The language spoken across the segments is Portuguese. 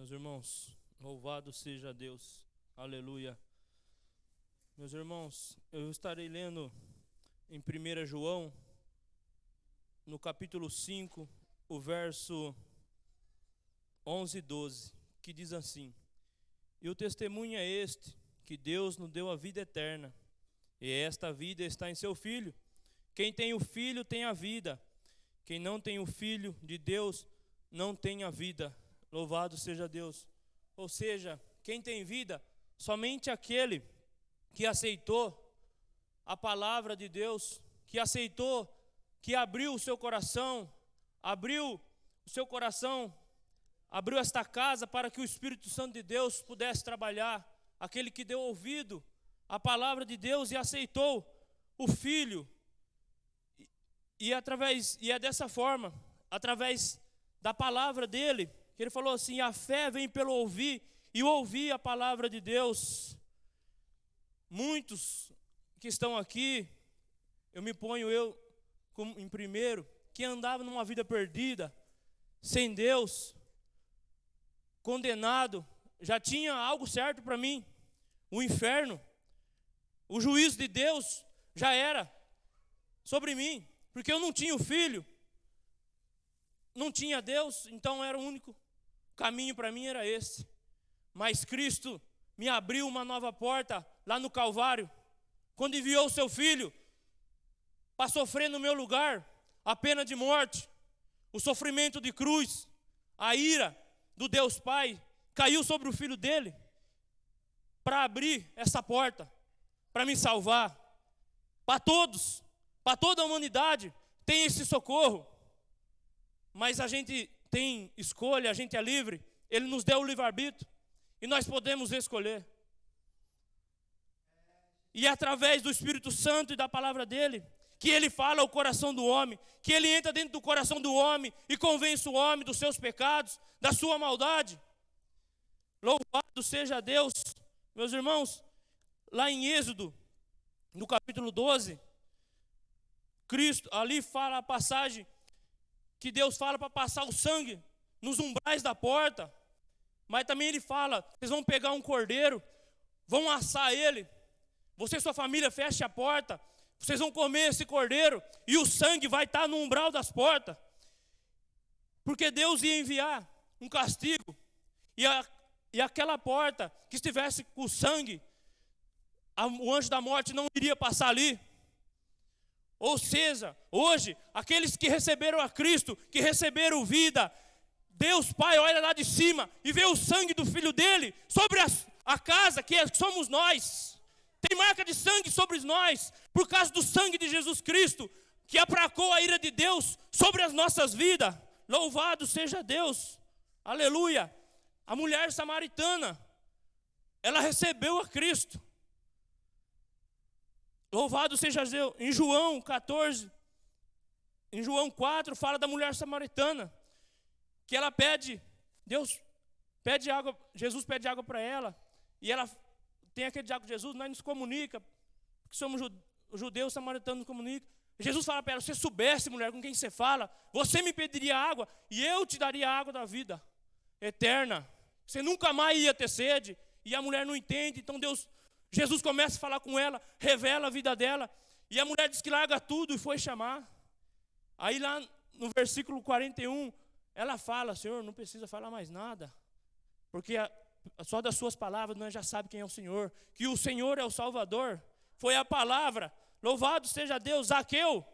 Meus irmãos, louvado seja Deus, aleluia. Meus irmãos, eu estarei lendo em 1 João, no capítulo 5, o verso 11 e 12, que diz assim: E o testemunho é este, que Deus nos deu a vida eterna, e esta vida está em seu Filho. Quem tem o Filho tem a vida, quem não tem o Filho de Deus não tem a vida. Louvado seja Deus. Ou seja, quem tem vida, somente aquele que aceitou a palavra de Deus, que aceitou, que abriu o seu coração, abriu esta casa para que o Espírito Santo de Deus pudesse trabalhar. Aquele que deu ouvido à palavra de Deus e aceitou o Filho. E é dessa forma, através da palavra dele, que ele falou assim: a fé vem pelo ouvir, e ouvir a palavra de Deus. Muitos que estão aqui, eu me ponho em primeiro, que andavam numa vida perdida, sem Deus, condenado, já tinha algo certo para mim, o inferno, o juízo de Deus já era sobre mim, porque eu não tinha o Filho, não tinha Deus, então era o único caminho para mim, era esse. Mas Cristo me abriu uma nova porta lá no Calvário, quando enviou o seu Filho para sofrer no meu lugar a pena de morte, o sofrimento de cruz, a ira do Deus Pai caiu sobre o Filho dele para abrir essa porta, para me salvar. Para todos, para toda a humanidade tem esse socorro. Mas a gente tem escolha, a gente é livre. Ele nos deu o livre-arbítrio e nós podemos escolher. E é através do Espírito Santo e da palavra dele que ele fala ao coração do homem, que ele entra dentro do coração do homem e convence o homem dos seus pecados, da sua maldade. Louvado seja Deus. Meus irmãos, lá em Êxodo, no capítulo 12, Cristo, ali fala a passagem que Deus fala para passar o sangue nos umbrais da porta. Mas também ele fala: vocês vão pegar um cordeiro, vão assar ele, você e sua família feche a porta, vocês vão comer esse cordeiro e o sangue vai estar no umbral das portas. Porque Deus ia enviar um castigo, e aquela porta que estivesse com o sangue, o anjo da morte não iria passar ali. Ou seja, hoje, aqueles que receberam a Cristo, que receberam vida, Deus Pai olha lá de cima e vê o sangue do Filho dele sobre a casa que somos nós. Tem marca de sangue sobre nós, por causa do sangue de Jesus Cristo, que aplacou a ira de Deus sobre as nossas vidas. Louvado seja Deus, aleluia. A mulher samaritana, ela recebeu a Cristo. Louvado seja Deus. Em João 14, em João 4, fala da mulher samaritana, que ela pede, Deus pede água, Jesus pede água para ela, e ela tem aquele diálogo de Jesus, nós nos comunica, porque somos judeus, samaritanos nos comunicam. Jesus fala para ela: se você soubesse, mulher, com quem você fala, você me pediria água, e eu te daria a água da vida eterna. Você nunca mais ia ter sede. E a mulher não entende, então Jesus começa a falar com ela, revela a vida dela, e a mulher diz que larga tudo e foi chamar. Aí lá no versículo 41, ela fala: Senhor, não precisa falar mais nada, porque só das suas palavras nós já sabemos quem é o Senhor, que o Senhor é o Salvador. Foi a palavra. Louvado seja Deus. Zaqueu,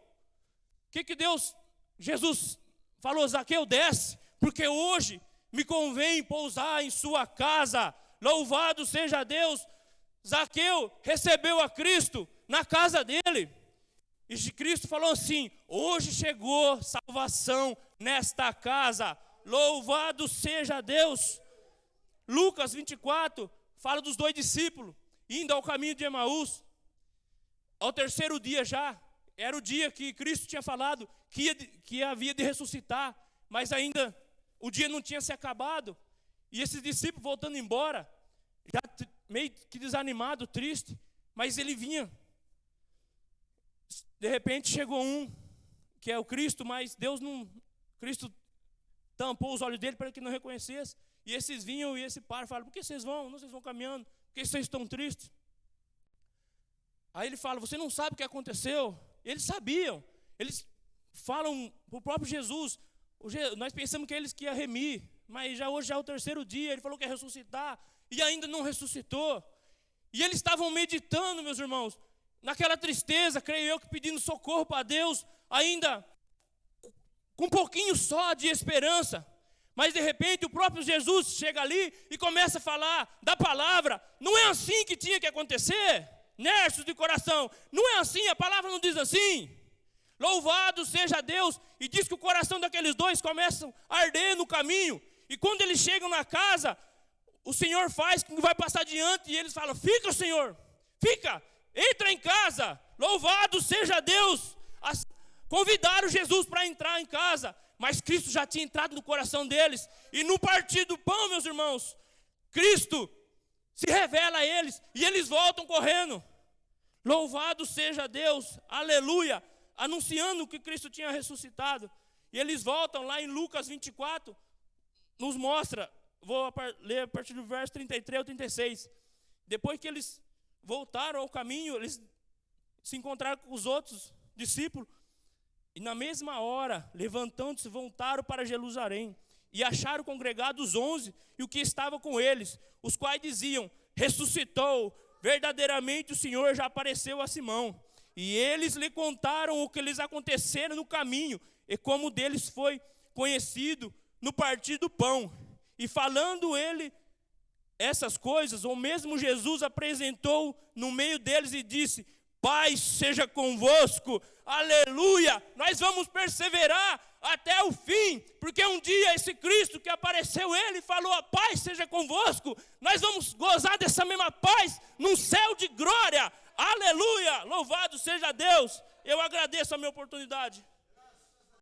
Jesus falou: Zaqueu, desce, porque hoje me convém pousar em sua casa. Louvado seja Deus. Zaqueu recebeu a Cristo na casa dele. E Cristo falou assim: hoje chegou salvação nesta casa. Louvado seja Deus. Lucas 24 fala dos 2 discípulos indo ao caminho de Emaús. Ao terceiro dia já, era o dia que Cristo tinha falado que havia de ressuscitar, mas ainda o dia não tinha se acabado. E esses discípulos voltando embora, já meio que desanimado, triste, mas ele vinha. De repente chegou um, que é o Cristo, mas Cristo tampou os olhos dele para que não reconhecesse. E esses vinham e esse par fala: por que vocês vão? Não, vocês vão caminhando. Por que vocês estão tristes? Aí ele fala: você não sabe o que aconteceu? Eles sabiam. Eles falam para o próprio Jesus. Nós pensamos que eles que iam remir, mas hoje já é o terceiro dia. Ele falou que ia ressuscitar e ainda não ressuscitou. E eles estavam meditando, meus irmãos, naquela tristeza, creio eu, que pedindo socorro para Deus, ainda com um pouquinho só de esperança. Mas de repente o próprio Jesus chega ali e começa a falar da palavra. Não é assim que tinha que acontecer, nervos de coração. Não é assim, a palavra não diz assim. Louvado seja Deus. E diz que o coração daqueles dois começa a arder no caminho. E quando eles chegam na casa, o Senhor faz que vai passar diante. E eles falam: fica, Senhor, fica, entra em casa. Louvado seja Deus. Convidaram Jesus para entrar em casa. Mas Cristo já tinha entrado no coração deles. E no partir do pão, meus irmãos, Cristo se revela a eles. E eles voltam correndo. Louvado seja Deus, aleluia. Anunciando que Cristo tinha ressuscitado. E eles voltam lá em Lucas 24. Nos mostra, vou ler a partir do verso 33 ao 36. Depois que eles voltaram ao caminho, eles se encontraram com os outros discípulos. E na mesma hora, levantando-se, voltaram para Jerusalém. E acharam congregados 11 e o que estava com eles, os quais diziam: ressuscitou, verdadeiramente o Senhor já apareceu a Simão. E eles lhe contaram o que lhes acontecera no caminho, e como deles foi conhecido no partir do pão. E falando ele essas coisas, o mesmo Jesus apresentou no meio deles e disse: paz seja convosco, aleluia. Nós vamos perseverar até o fim, porque um dia esse Cristo que apareceu, ele falou: a paz seja convosco. Nós vamos gozar dessa mesma paz num céu de glória, aleluia. Louvado seja Deus. Eu agradeço a minha oportunidade.